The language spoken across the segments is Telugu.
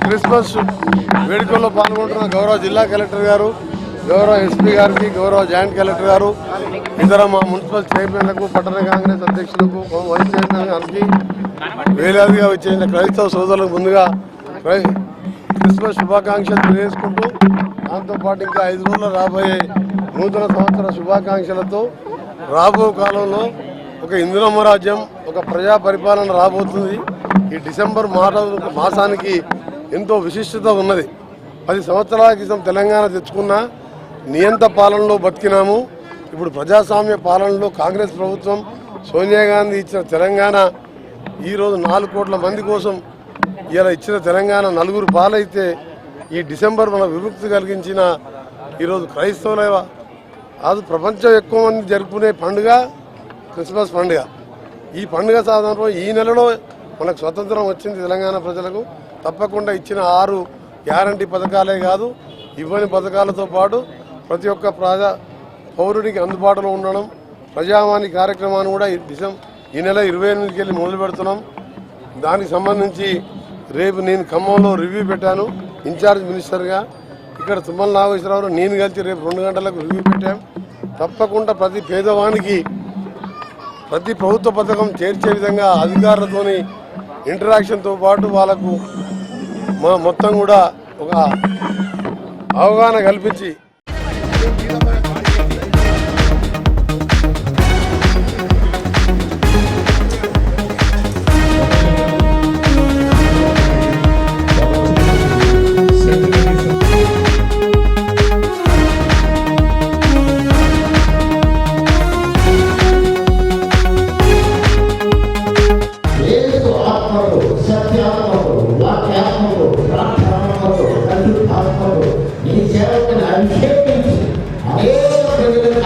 క్రిస్మస్ వేడుకల్లో పాల్గొంటున్న గౌరవ జిల్లా కలెక్టర్ గారు, గౌరవ ఎస్పీ గారికి, గౌరవ జాయింట్ కలెక్టర్ గారు, ఇతర మా మున్సిపల్ చైర్మన్లకు, పట్టణ కాంగ్రెస్ అధ్యక్షులకు, వైస్ చైర్మన్ గారికి, వేలాదిగా వచ్చేసిన క్రైస్తవ సోదరులకు ముందుగా క్రిస్మస్ శుభాకాంక్షలు తెలియజేసుకుంటూ, దాంతోపాటు ఇంకా 5 రోజులు రాబోయే నూతన సంవత్సర శుభాకాంక్షలతో రాబో కాలంలో ఒక ఇందిరమ్మ రాజ్యం, ఒక ప్రజా పరిపాలన రాబోతుంది. ఈ డిసెంబర్ మాసానికి ఎంతో విశిష్టత ఉన్నది. 10 సంవత్సరాల క్రితం తెలంగాణ తెచ్చుకున్న నియంత పాలనలో బతికినాము. ఇప్పుడు ప్రజాస్వామ్య పాలనలో కాంగ్రెస్ ప్రభుత్వం, సోనియా గాంధీ ఇచ్చిన తెలంగాణ ఈరోజు 4 కోట్ల మంది కోసం ఇలా ఇచ్చిన తెలంగాణ నలుగురు పాలైతే, ఈ డిసెంబర్ మన విముక్తి కలిగించిన ఈరోజు క్రైస్తవుల అది ప్రపంచం ఎక్కువ మంది జరుపుకునే పండుగ క్రిస్మస్ పండుగ. ఈ పండుగ సాధారణ ఈ నెలలో మనకు స్వతంత్రం వచ్చింది తెలంగాణ ప్రజలకు. తప్పకుండా ఇచ్చిన 6 గ్యారంటీ పథకాలే కాదు, ఇవ్వని పథకాలతో పాటు ప్రతి ఒక్క పౌరుడికి అందుబాటులో ఉండడం, ప్రజావాణి కార్యక్రమాన్ని కూడా ఈ నెల 28కి వెళ్ళి మొదలు పెడుతున్నాం. దానికి సంబంధించి రేపు నేను ఖమ్మంలో రివ్యూ పెట్టాను ఇన్ఛార్జ్ మినిస్టర్గా. ఇక్కడ తుమ్మల నాగేశ్వరరావు నేను కలిసి రేపు 2 గంటలకు రివ్యూ పెట్టాం. తప్పకుండా ప్రతి పేదవానికి ప్రతి ప్రభుత్వ పథకం చేర్చే విధంగా అధికారులతోని ఇంటరాక్షన్తో పాటు వాళ్ళకు మొత్తం కూడా ఒక అవగాహన కల్పించి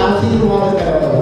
ఆశీర్వాదకరంగా